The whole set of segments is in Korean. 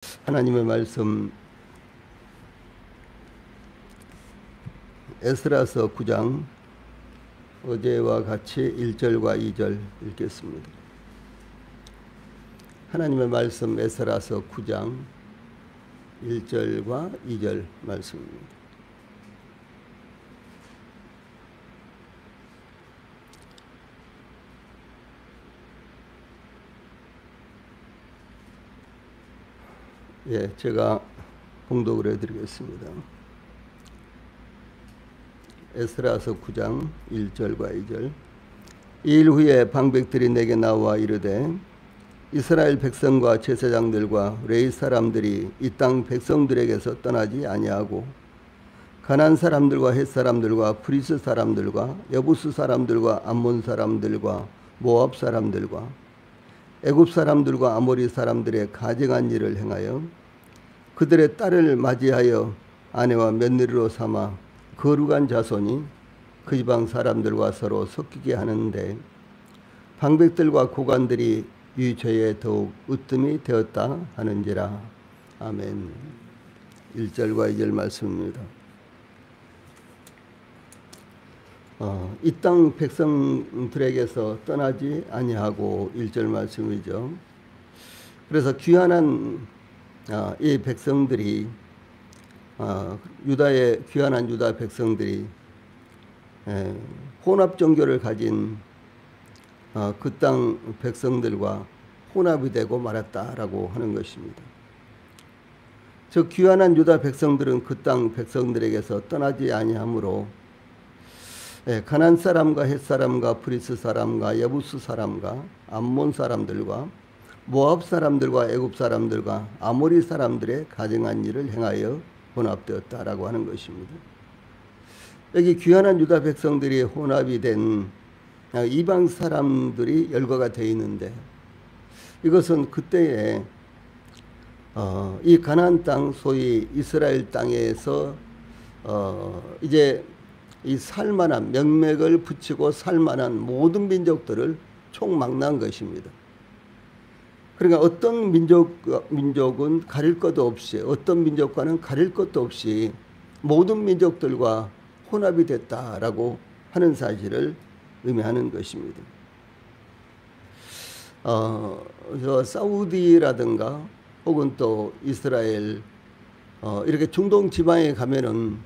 하나님의 말씀 에스라서 9장 어제와 같이 1절과 2절 읽겠습니다. 하나님의 말씀 에스라서 9장 1절과 2절 말씀입니다. 제가 봉독을 해드리겠습니다. 에스라서 9장 1절과 2절. 이 일 후에 방백들이 내게 나와 이르되 이스라엘 백성과 제사장들과 레위 사람들이 이 땅 백성들에게서 떠나지 아니하고 가나안 사람들과 헷 사람들과 프리스 사람들과 여부스 사람들과 암몬 사람들과 모압 사람들과 애굽 사람들과 아모리 사람들의 가증한 일을 행하여 그들의 딸을 맞이하여 아내와 며느리로 삼아 거룩한 자손이 그 지방 사람들과 서로 섞이게 하는데 방백들과 고관들이 이 죄에 더욱 으뜸이 되었다 하는지라. 아멘. 1절과 2절 말씀입니다. 이 땅 백성들에게서 떠나지 아니하고 1절 말씀이죠. 그래서 귀환한 이 백성들이 유다의 귀환한 유다 백성들이 혼합 종교를 가진 그 땅 백성들과 혼합이 되고 말았다라고 하는 것입니다. 저 귀환한 유다 백성들은 그 땅 백성들에게서 떠나지 아니하므로 가나안 사람과 헷 사람과 프리스 사람과 여부스 사람과 암몬 사람들과 모압 사람들과 애굽 사람들과 아모리 사람들의 가증한 일을 행하여 혼합되었다라고 하는 것입니다. 여기 귀환한 유다 백성들이 혼합이 된 이방 사람들이 열거가 되어 있는데 이것은 그때에 이 가나안 땅 소위 이스라엘 땅에서 이제 이 살만한 명맥을 붙이고 살만한 모든 민족들을 총망라한 것입니다. 그러니까 어떤 민족은 가릴 것도 없이 어떤 민족과는 가릴 것도 없이 모든 민족들과 혼합이 됐다라고 하는 사실을 의미하는 것입니다. 저 사우디라든가 혹은 또 이스라엘 이렇게 중동 지방에 가면은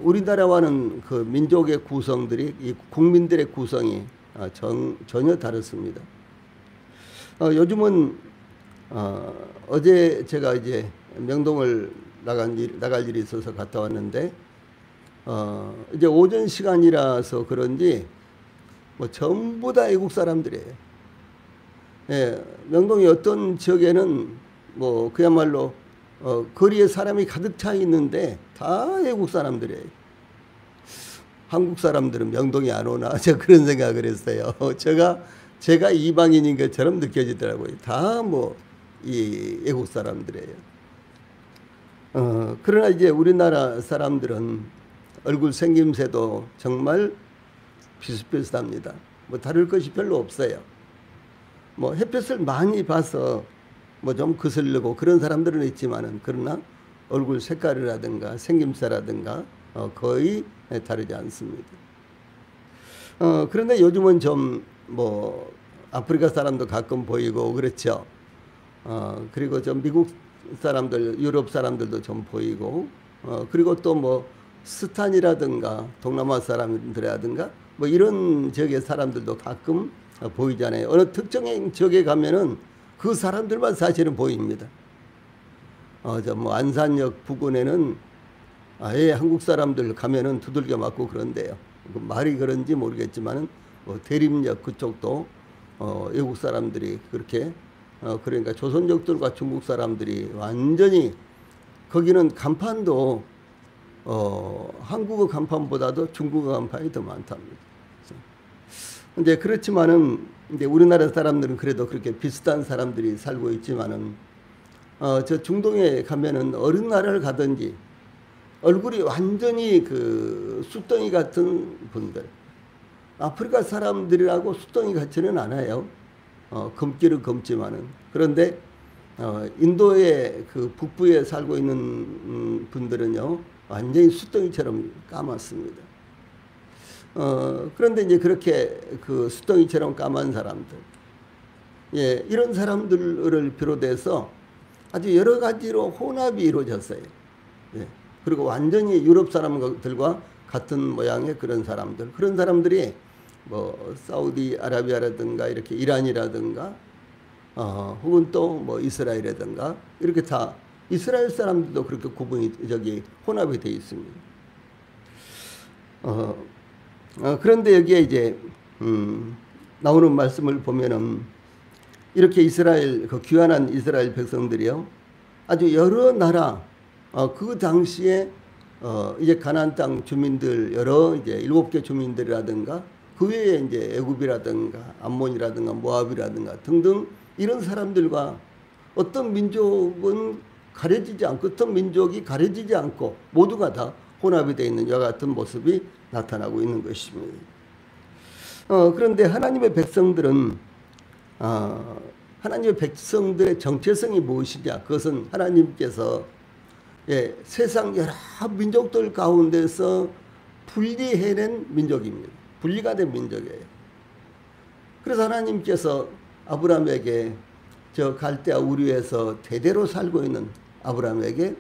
우리나라와는 그 민족의 구성들이 이 국민들의 구성이 전혀 다릅니다. 요즘은 어제 제가 이제 명동을 나갈 일이 있어서 갔다 왔는데 이제 오전 시간이라서 그런지 뭐 전부 다 애국 사람들이에요. 명동의 어떤 지역에는 뭐 그야말로 거리에 사람이 가득 차 있는데 다 애국 사람들이에요. 한국 사람들은 명동에 안 오나 제가 그런 생각을 했어요. 제가 이방인인 것처럼 느껴지더라고요. 다 뭐 이 애국 사람들이에요. 그러나 이제 우리나라 사람들은 얼굴 생김새도 정말 비슷비슷합니다. 뭐 다를 것이 별로 없어요. 뭐 햇볕을 많이 봐서 뭐 좀 거슬리고 그런 사람들은 있지만은 그러나 얼굴 색깔이라든가 생김새라든가 거의 다르지 않습니다. 그런데 요즘은 좀 뭐 아프리카 사람도 가끔 보이고 그렇죠. 그리고 좀 미국 사람들, 유럽 사람들도 좀 보이고 그리고 또 뭐 스탄이라든가 동남아 사람들이라든가 뭐 이런 지역의 사람들도 가끔 보이잖아요. 어느 특정한 지역에 가면은 그 사람들만 사실은 보입니다. 저 뭐 안산역 부근에는 아예 한국 사람들 가면은 두들겨 맞고 그런데요. 그 말이 그런지 모르겠지만은 대림역 그쪽도 외국 사람들이 그렇게 그러니까 조선족들과 중국 사람들이 완전히 거기는 간판도 한국어 간판보다도 중국어 간판이 더 많답니다. 근데 그렇지만은 이제 우리나라 사람들은 그래도 그렇게 비슷한 사람들이 살고 있지만은 저 중동에 가면은 어느 나라를 가든지 얼굴이 완전히 그 쑥덩이 같은 분들. 아프리카 사람들이라고 쑥덩이 같지는 않아요. 검기는 검지만은. 그런데 인도의 그 북부에 살고 있는 분들은요, 완전히 숫덩이처럼 까맣습니다. 그런데 이제 그렇게 그 숫덩이처럼 까만 사람들, 예, 이런 사람들을 비롯해서 아주 여러 가지로 혼합이 이루어졌어요. 예, 그리고 완전히 유럽 사람들과 같은 모양의 그런 사람들, 그런 사람들이 뭐 사우디아라비아라든가 이렇게 이란이라든가 혹은 또 뭐 이스라엘이라든가 이렇게 다 이스라엘 사람들도 그렇게 혼합이 되어 있습니다. 그런데 여기에 이제 나오는 말씀을 보면은 이렇게 그 귀환한 이스라엘 백성들이요, 아주 여러 나라, 그 당시에 이제 가나안 땅 주민들 여러 이제 7개 주민들이라든가 그 외에 이제 애굽이라든가 암몬이라든가 모압이라든가 등등 이런 사람들과 어떤 민족은 가려지지 않고 어떤 민족이 가려지지 않고 모두가 다 혼합이 되어 있는 이와 같은 모습이 나타나고 있는 것입니다. 그런데 하나님의 백성들은 하나님의 백성들의 정체성이 무엇이냐? 그것은 하나님께서 세상 여러 민족들 가운데서 분리해낸 민족입니다. 분리가 된 민족이에요. 그래서 하나님께서 아브라함에게 저 갈대아 우르에서 대대로 살고 있는 아브라함에게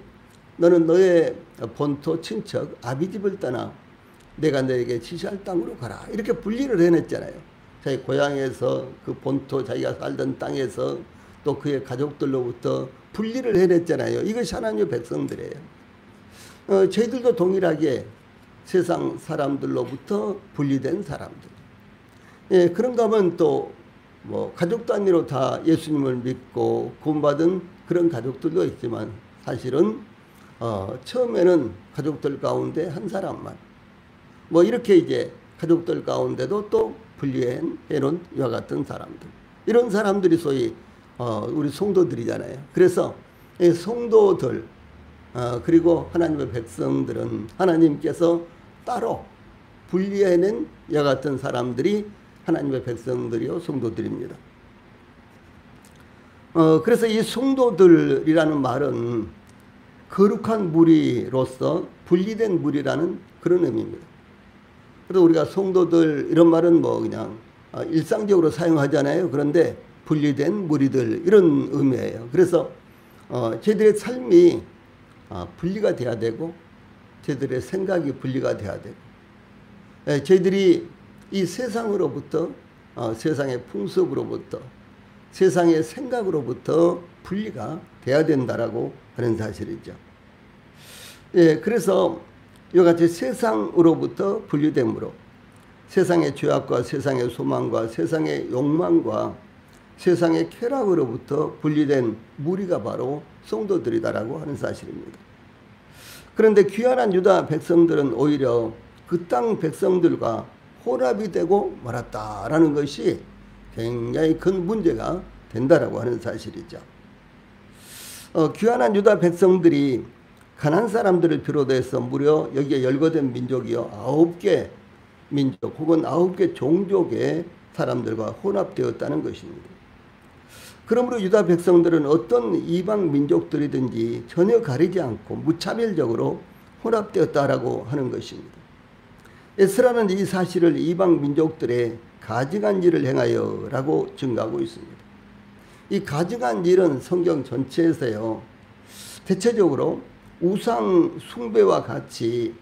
너는 너의 본토 친척 아비집을 떠나 내가 너에게 지시할 땅으로 가라, 이렇게 분리를 해냈잖아요. 자기 고향에서 그 본토 자기가 살던 땅에서 또 그의 가족들로부터 분리를 해냈잖아요. 이것이 하나님의 백성들이에요. 저희들도 동일하게 세상 사람들로부터 분리된 사람들. 예, 그런가 하면 또 뭐 가족 단위로 다 예수님을 믿고 구원받은 그런 가족들도 있지만 사실은 처음에는 가족들 가운데 한 사람만 뭐 이렇게 이제 가족들 가운데도 또 분리해 놓은 이와 같은 사람들, 이런 사람들이 소위 우리 성도들이잖아요. 그래서 이 성도들 그리고 하나님의 백성들은 하나님께서 따로 분리해낸 이와 같은 사람들이 하나님의 백성들이요 성도들입니다. 그래서 이 성도들이라는 말은 거룩한 무리로서 분리된 무리라는 그런 의미입니다. 그래서 우리가 성도들 이런 말은 뭐 그냥 일상적으로 사용하잖아요. 그런데 분리된 무리들 이런 의미예요. 그래서 저희들의 삶이 분리가 돼야 되고 저희들의 생각이 분리가 돼야 되고 저희들이 이 세상으로부터 세상의 풍습으로부터 세상의 생각으로부터 분리가 돼야 된다라고 하는 사실이죠. 예, 그래서 이와 같이 세상으로부터 분리됨으로 세상의 죄악과 세상의 소망과 세상의 욕망과 세상의 쾌락으로부터 분리된 무리가 바로 성도들이다라고 하는 사실입니다. 그런데 귀환한 유다 백성들은 오히려 그 땅 백성들과 혼합이 되고 말았다라는 것이 굉장히 큰 문제가 된다라고 하는 사실이죠. 귀환한 유다 백성들이 가나안 사람들을 비롯해서 무려 여기에 열거된 민족이요 9개 민족 혹은 9개 종족의 사람들과 혼합되었다는 것입니다. 그러므로 유다 백성들은 어떤 이방 민족들이든지 전혀 가리지 않고 무차별적으로 혼합되었다라고 하는 것입니다. 에스라는 이 사실을 이방 민족들의 가증한 일을 행하여 라고 증가하고 있습니다. 이 가증한 일은 성경 전체에서요 대체적으로 우상 숭배와 같이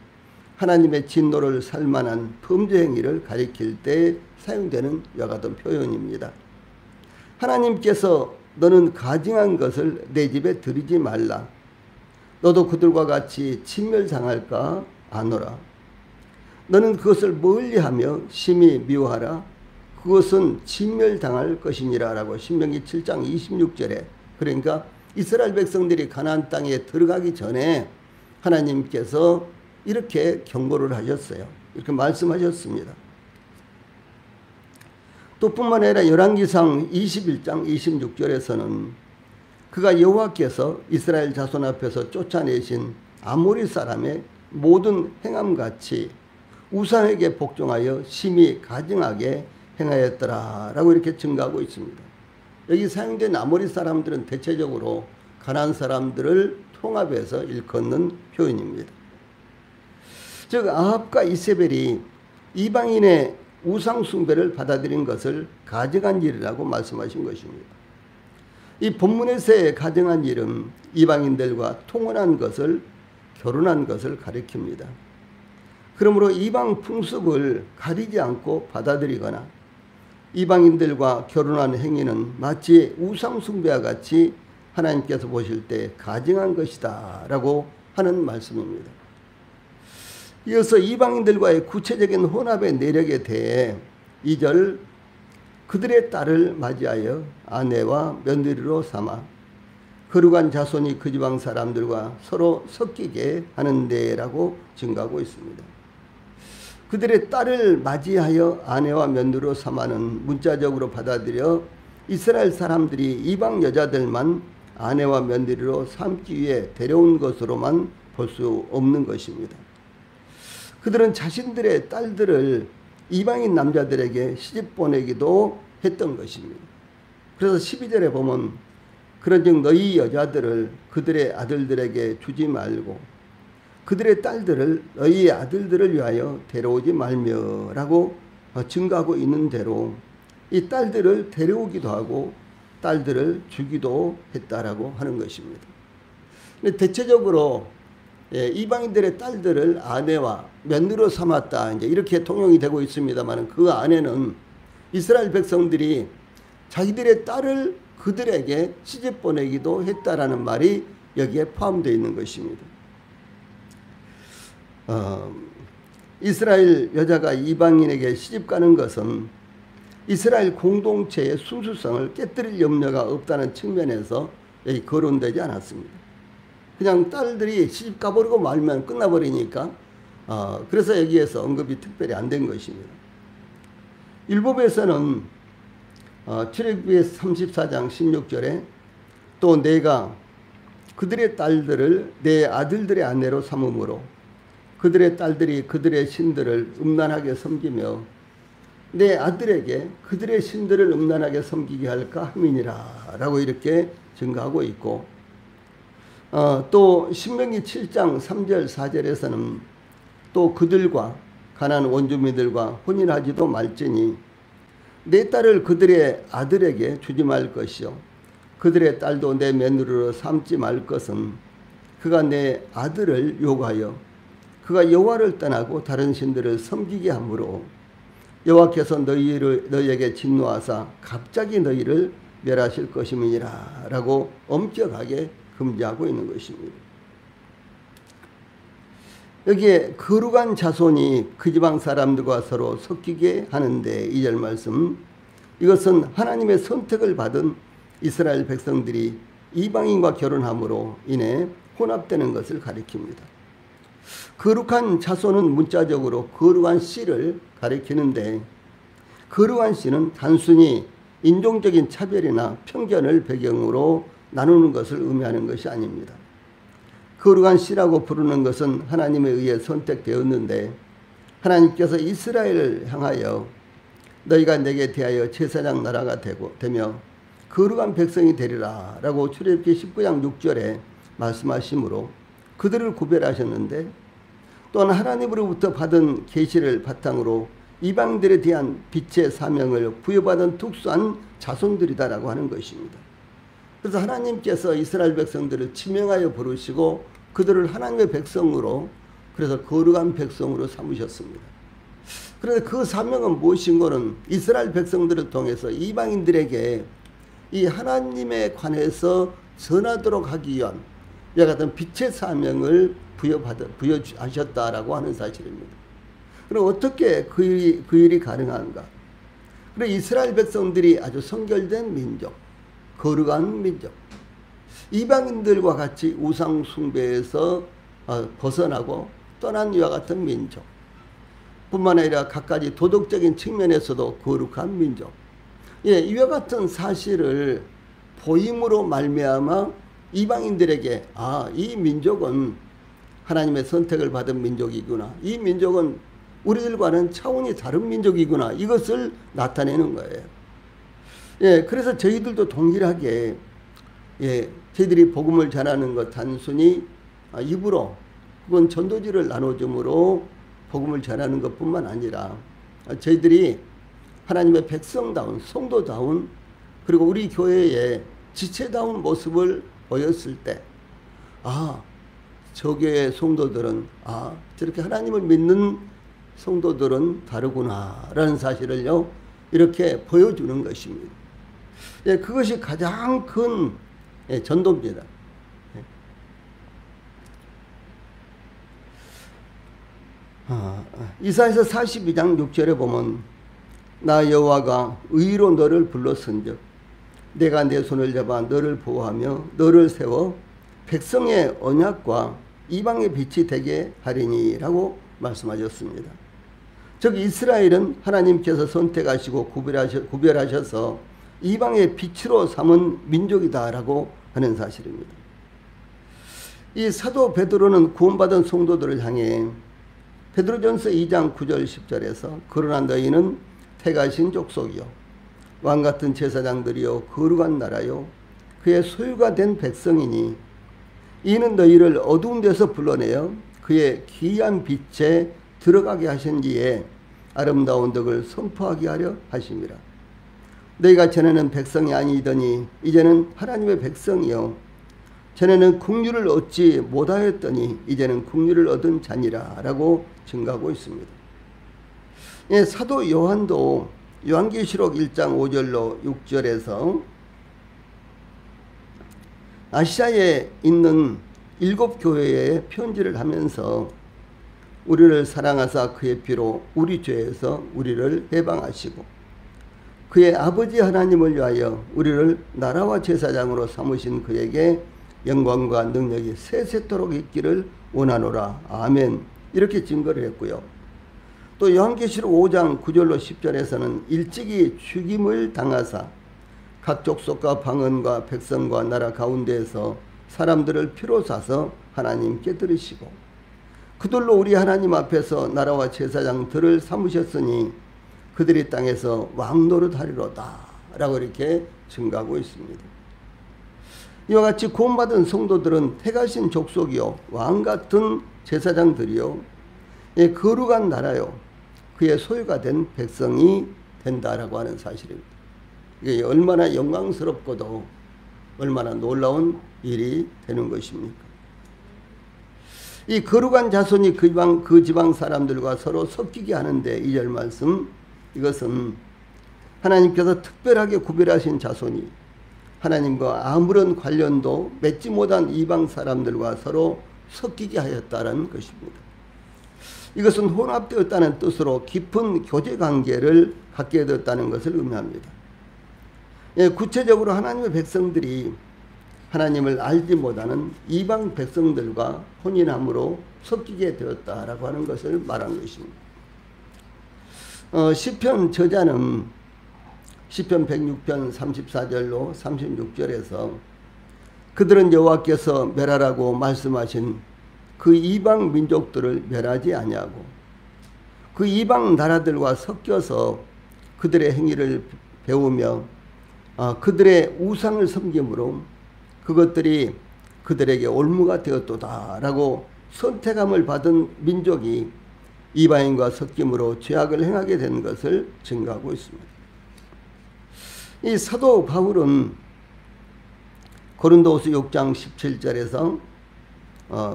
하나님의 진노를 살만한 범죄 행위를 가리킬 때 사용되는 이와 같은 표현입니다. 하나님께서 너는 가증한 것을 내 집에 들이지 말라. 너도 그들과 같이 진멸당할까 아노라. 너는 그것을 멀리하며 심히 미워하라. 그것은 진멸당할 것이니라 라고 신명기 7장 26절에 그러니까 이스라엘 백성들이 가나안 땅에 들어가기 전에 하나님께서 이렇게 경고를 하셨어요. 이렇게 말씀하셨습니다. 또 뿐만 아니라 열왕기상 21장 26절에서는 그가 여호와께서 이스라엘 자손 앞에서 쫓아내신 아모리 사람의 모든 행함같이 우상에게 복종하여 심히 가증하게 행하였더라 라고 이렇게 증가하고 있습니다. 여기 사용된 아모리 사람들은 대체적으로 가나안 사람들을 통합해서 일컫는 표현입니다. 즉 아합과 이세벨이 이방인의 우상 숭배를 받아들인 것을 가증한 일이라고 말씀하신 것입니다. 이 본문에서의 가증한 일은 이방인들과 통혼한 것을, 결혼한 것을 가리킵니다. 그러므로 이방 풍습을 가리지 않고 받아들이거나 이방인들과 결혼한 행위는 마치 우상 숭배와 같이 하나님께서 보실 때 가증한 것이다 라고 하는 말씀입니다. 이어서 이방인들과의 구체적인 혼합의 내력에 대해 2절 그들의 딸을 맞이하여 아내와 며느리로 삼아 거룩한 자손이 그 지방 사람들과 서로 섞이게 하는데 라고 증가하고 있습니다. 그들의 딸을 맞이하여 아내와 며느리로 삼아는 문자적으로 받아들여 이스라엘 사람들이 이방 여자들만 아내와 며느리로 삼기 위해 데려온 것으로만 볼 수 없는 것입니다. 그들은 자신들의 딸들을 이방인 남자들에게 시집 보내기도 했던 것입니다. 그래서 12절에 보면 그런즉 너희 여자들을 그들의 아들들에게 주지 말고 그들의 딸들을 너희 아들들을 위하여 데려오지 말며라고 증가하고 있는 대로 이 딸들을 데려오기도 하고 딸들을 주기도 했다라고 하는 것입니다. 근데 대체적으로 이방인들의 딸들을 아내와 며느리로 삼았다 이제 이렇게 통용이 되고 있습니다만 그 안에는 이스라엘 백성들이 자기들의 딸을 그들에게 시집 보내기도 했다라는 말이 여기에 포함되어 있는 것입니다. 이스라엘 여자가 이방인에게 시집 가는 것은 이스라엘 공동체의 순수성을 깨뜨릴 염려가 없다는 측면에서 여기 거론되지 않았습니다. 그냥 딸들이 시집 가버리고 말면 끝나버리니까 그래서 여기에서 언급이 특별히 안 된 것입니다. 율법에서는 출애굽기 34장 16절에 또 내가 그들의 딸들을 내 아들들의 아내로 삼음으로 그들의 딸들이 그들의 신들을 음란하게 섬기며 내 아들에게 그들의 신들을 음란하게 섬기게 할까 함이니라 라고 이렇게 증가하고 있고 또 신명기 7장 3절 4절에서는 또 그들과 가나안 원주민들과 혼인하지도 말지니 내 딸을 그들의 아들에게 주지 말 것이요 그들의 딸도 내 며느리로 삼지 말 것은 그가 내 아들을 욕하여 그가 여호와를 떠나고 다른 신들을 섬기게 하므로 여호와께서 너희에게 진노하사 갑자기 너희를 멸하실 것임이니라 라고 엄격하게 금지하고 있는 것입니다. 여기에 거룩한 자손이 그 지방 사람들과 서로 섞이게 하는데 2절 말씀 이것은 하나님의 선택을 받은 이스라엘 백성들이 이방인과 결혼함으로 인해 혼합되는 것을 가리킵니다. 거룩한 자손은 문자적으로 거룩한 씨를 가리키는데 거룩한 씨는 단순히 인종적인 차별이나 편견을 배경으로 나누는 것을 의미하는 것이 아닙니다. 거룩한 씨라고 부르는 것은 하나님에 의해 선택되었는데 하나님께서 이스라엘을 향하여 너희가 내게 대하여 제사장 나라가 되며 거룩한 백성이 되리라 라고 출애굽기 19장 6절에 말씀하시므로 그들을 구별하셨는데 또한 하나님으로부터 받은 계시를 바탕으로 이방들에 대한 빛의 사명을 부여받은 특수한 자손들이다라고 하는 것입니다. 그래서 하나님께서 이스라엘 백성들을 지명하여 부르시고 그들을 하나님의 백성으로 그래서 거룩한 백성으로 삼으셨습니다. 그런데 그 사명은 무엇인고는 이스라엘 백성들을 통해서 이방인들에게 이 하나님에 관해서 전하도록 하기 위한 이와 같은 빛의 사명을 부여하셨다라고 하는 사실입니다. 그럼 어떻게 그 일이 가능한가? 그래 이스라엘 백성들이 아주 성결된 민족, 거룩한 민족, 이방인들과 같이 우상 숭배에서 벗어나고 떠난 이와 같은 민족 뿐만 아니라 갖가지 도덕적인 측면에서도 거룩한 민족, 이와 같은 사실을 보임으로 말미암아 이방인들에게 이 민족은 하나님의 선택을 받은 민족이구나, 이 민족은 우리들과는 차원이 다른 민족이구나, 이것을 나타내는 거예요. 예, 그래서 저희들도 동일하게 예, 저희들이 복음을 전하는 것 단순히 입으로 혹은 전도지를 나눠줌으로 복음을 전하는 것뿐만 아니라 저희들이 하나님의 백성다운 성도다운 그리고 우리 교회의 지체다운 모습을 보였을 때 저 교회의 성도들은 저렇게 하나님을 믿는 성도들은 다르구나 라는 사실을요 이렇게 보여주는 것입니다. 예, 그것이 가장 큰 전도입니다. 이사야서 42장 6절에 보면 나 여호와가 의로 너를 불렀은즉 내가 내 손을 잡아 너를 보호하며 너를 세워 백성의 언약과 이방의 빛이 되게 하리니 라고 말씀하셨습니다. 즉 이스라엘은 하나님께서 선택하시고 구별하셔서 이방의 빛으로 삼은 민족이다 라고 하는 사실입니다. 이 사도 베드로는 구원받은 성도들을 향해 베드로전서 2장 9절 10절에서 그러나 너희는 택하신 족속이요 왕같은 제사장들이요 거룩한 나라요 그의 소유가 된 백성이니 이는 너희를 어두운 데서 불러내어 그의 귀한 빛에 들어가게 하신지에 아름다운 덕을 선포하게 하려 하심이라. 너희가 전에는 백성이 아니더니 이제는 하나님의 백성이요 전에는 국류를 얻지 못하였더니 이제는 국류를 얻은 자니라 라고 증가하고 있습니다. 예, 사도 요한도 요한계시록 1장 5절로 6절에서 아시아에 있는 7교회에 편지를 하면서 우리를 사랑하사 그의 피로 우리 죄에서 우리를 해방하시고 그의 아버지 하나님을 위하여 우리를 나라와 제사장으로 삼으신 그에게 영광과 능력이 세세토록 있기를 원하노라. 아멘. 이렇게 증거를 했고요. 또 요한계시록 5장 9절로 10절에서는 일찍이 죽임을 당하사 각 족속과 방언과 백성과 나라 가운데에서 사람들을 피로 사서 하나님께 드리시고 그들로 우리 하나님 앞에서 나라와 제사장들을 삼으셨으니 그들이 땅에서 왕노릇하리로다 라고 이렇게 증가하고 있습니다. 이와 같이 구원받은 성도들은 택하신 족속이요 왕같은 제사장들이요 거룩한 나라요 그의 소유가 된 백성이 된다라고 하는 사실입니다. 이게 얼마나 영광스럽고도 얼마나 놀라운 일이 되는 것입니까? 이 거룩한 자손이 그 지방 사람들과 서로 섞이게 하는데 2절 말씀 이것은 하나님께서 특별하게 구별하신 자손이 하나님과 아무런 관련도 맺지 못한 이방 사람들과 서로 섞이게 하였다는 것입니다. 이것은 혼합되었다는 뜻으로 깊은 교제관계를 갖게 되었다는 것을 의미합니다. 예, 구체적으로 하나님의 백성들이 하나님을 알지 못하는 이방 백성들과 혼인함으로 섞이게 되었다라고 하는 것을 말한 것입니다. 시편 저자는 시편 106편 34절로 36절에서 그들은 여호와께서 멸하라고 말씀하신 그 이방 민족들을 멸하지 아니하고 그 이방 나라들과 섞여서 그들의 행위를 배우며 그들의 우상을 섬김으로 그것들이 그들에게 올무가 되었도다 라고 선택함을 받은 민족이 이방인과 섞임으로 죄악을 행하게 된 것을 증거하고 있습니다. 이 사도 바울은 고린도후서 6장 17절에서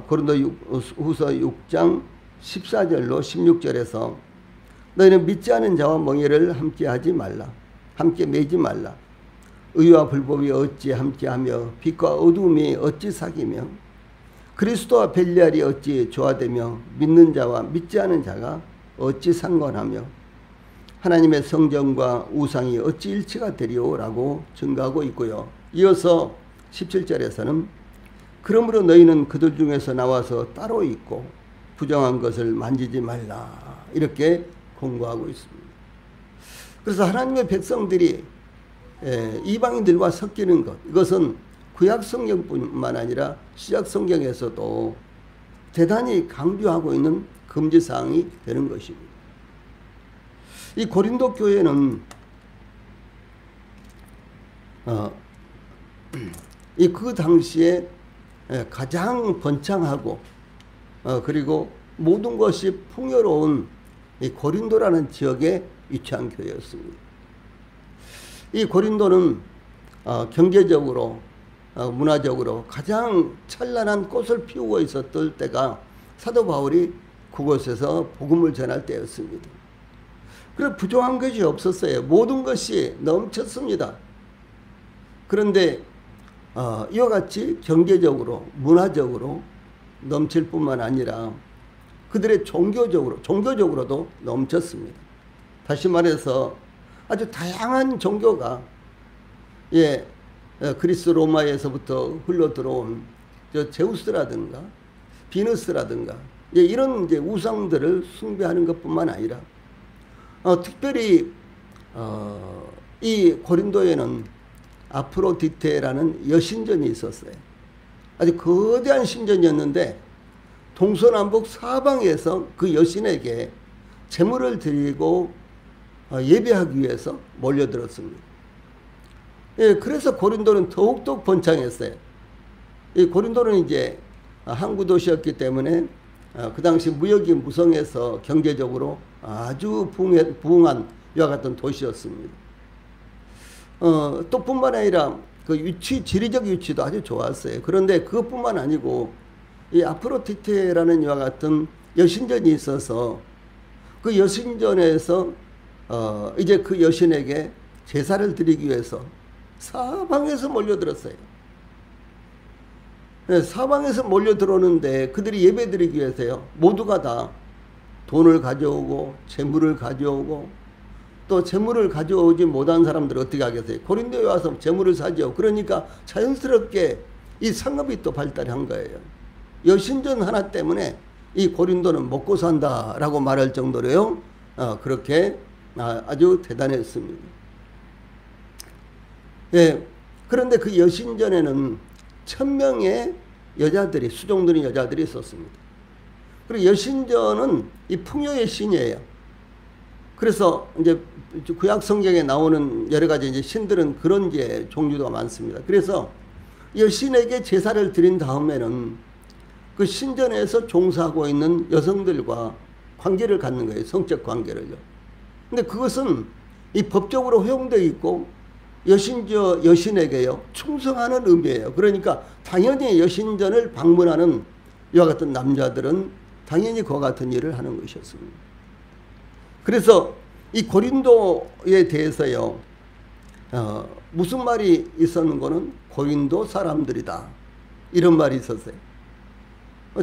고린도후서 6장 14절로 16절에서 너희는 믿지 않은 자와 멍에를 함께 하지 말라. 함께 매지 말라. 의와 불법이 어찌 함께하며 빛과 어두움이 어찌 사귀며 그리스도와 벨리알이 어찌 조화되며 믿는 자와 믿지 않은 자가 어찌 상관하며 하나님의 성전과 우상이 어찌 일치가 되리오 라고 증가하고 있고요. 이어서 17절에서는 그러므로 너희는 그들 중에서 나와서 따로 있고 부정한 것을 만지지 말라 이렇게 공고하고 있습니다. 그래서 하나님의 백성들이 이방인들과 섞이는 것 이것은 구약 성경뿐만 아니라 신약 성경에서도 대단히 강조하고 있는 금지사항이 되는 것입니다. 이 고린도 교회는 어, 그 당시에 가장 번창하고 그리고 모든 것이 풍요로운 이 고린도라는 지역에 위치한 교회였습니다. 이 고린도는 경제적으로 문화적으로 가장 찬란한 꽃을 피우고 있었던 때가 사도 바울이 그곳에서 복음을 전할 때였습니다. 그래서 부족한 것이 없었어요. 모든 것이 넘쳤습니다. 그런데 이와 같이 경제적으로 문화적으로 넘칠 뿐만 아니라 그들의 종교적으로도 넘쳤습니다. 다시 말해서 아주 다양한 종교가 그리스 로마에서부터 흘러 들어온 제우스라든가 비너스라든가 이런 이제 우상들을 숭배하는 것뿐만 아니라 특별히 이 고린도에는 아프로디테라는 여신전이 있었어요. 아주 거대한 신전이었는데 동서남북 사방에서 그 여신에게 제물을 드리고 예배하기 위해서 몰려들었습니다. 그래서 고린도는 더욱더 번창했어요. 이 고린도는 이제 항구 도시였기 때문에 그 당시 무역이 무성해서 경제적으로 아주 부흥한 이와 같은 도시였습니다. 또 뿐만 아니라 그 지리적 위치도 아주 좋았어요. 그런데 그것뿐만 아니고 이 아프로디테라는 이와 같은 여신전이 있어서 그 여신전에서 이제 그 여신에게 제사를 드리기 위해서 사방에서 몰려들었어요. 사방에서 몰려들어오는데 그들이 예배 드리기 위해서요. 모두가 다 돈을 가져오고 재물을 가져오고 또 재물을 가져오지 못한 사람들은 어떻게 하겠어요? 고린도에 와서 재물을 사죠. 그러니까 자연스럽게 이 상업이 또 발달한 거예요. 여신전 하나 때문에 이 고린도는 먹고 산다라고 말할 정도로요. 그렇게 아주 대단했습니다. 그런데 그 여신전에는 1000명의 여자들이 수종드는 여자들이 있었습니다. 그리고 여신전은 이 풍요의 신이에요. 그래서 이제 구약 성경에 나오는 여러 가지 이제 신들은 그런 이제 종류가 많습니다. 그래서 여신에게 제사를 드린 다음에는 그 신전에서 종사하고 있는 여성들과 관계를 갖는 거예요. 성적 관계를요. 근데 그것은 이 법적으로 허용되어 있고 여신에게요 충성하는 의미예요. 그러니까 당연히 여신전을 방문하는 이와 같은 남자들은 당연히 그와 같은 일을 하는 것이었습니다. 그래서 이 고린도에 대해서요 무슨 말이 있었는 거는 고린도 사람들이다 이런 말이 있었어요.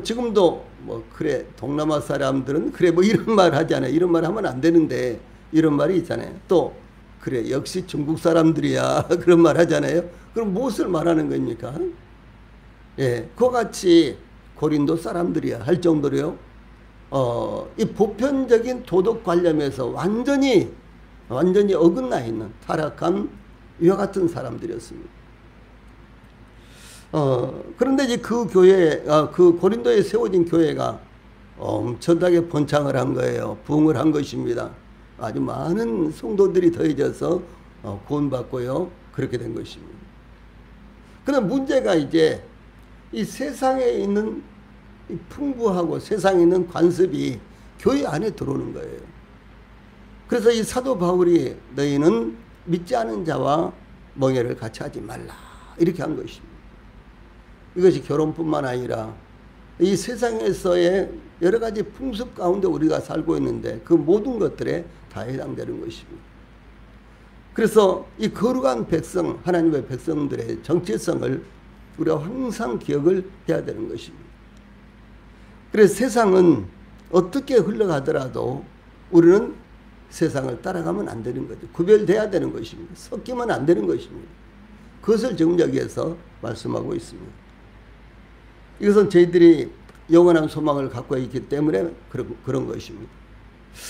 지금도 뭐 그래 동남아 사람들은 그래 뭐 이런 말 하잖아요. 이런 말 하면 안 되는데 이런 말이 있잖아요. 또 그래 역시 중국 사람들이야 그런 말 하잖아요. 그럼 무엇을 말하는 겁니까? 그와 같이 고린도 사람들이야 할 정도로요. 이 보편적인 도덕 관념에서 완전히 어긋나 있는 타락한 이와 같은 사람들이었습니다. 그런데 이제 그 교회, 그 고린도에 세워진 교회가 엄청나게 번창을 한 거예요. 부흥을 한 것입니다. 아주 많은 성도들이 더해져서 구원받고요. 그렇게 된 것입니다. 그런데 문제가 이제 이 세상에 있는 이 풍부하고 세상에 있는 관습이 교회 안에 들어오는 거예요. 그래서 이 사도 바울이 너희는 믿지 않은 자와 멍에를 같이 하지 말라 이렇게 한 것입니다. 이것이 결혼뿐만 아니라 이 세상에서의 여러 가지 풍습 가운데 우리가 살고 있는데 그 모든 것들에 다 해당되는 것입니다. 그래서 이 거룩한 백성, 하나님의 백성들의 정체성을 우리가 항상 기억을 해야 되는 것입니다. 그래서 세상은 어떻게 흘러가더라도 우리는 세상을 따라가면 안 되는 거죠. 구별돼야 되는 것입니다. 섞이면 안 되는 것입니다. 그것을 지금 여기에서 말씀하고 있습니다. 이것은 저희들이 영원한 소망을 갖고 있기 때문에 그런 것입니다.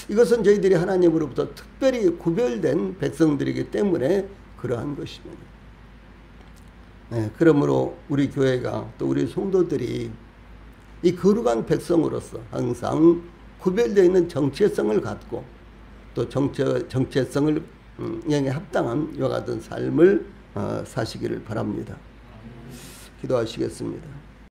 이것은 저희들이 하나님으로부터 특별히 구별된 백성들이기 때문에 그러한 것입니다. 그러므로 우리 교회가 또 우리 성도들이 이 거룩한 백성으로서 항상 구별되어 있는 정체성을 갖고 또 정체성을 영에 합당한 이와 같은 삶을 사시기를 바랍니다. 기도하시겠습니다.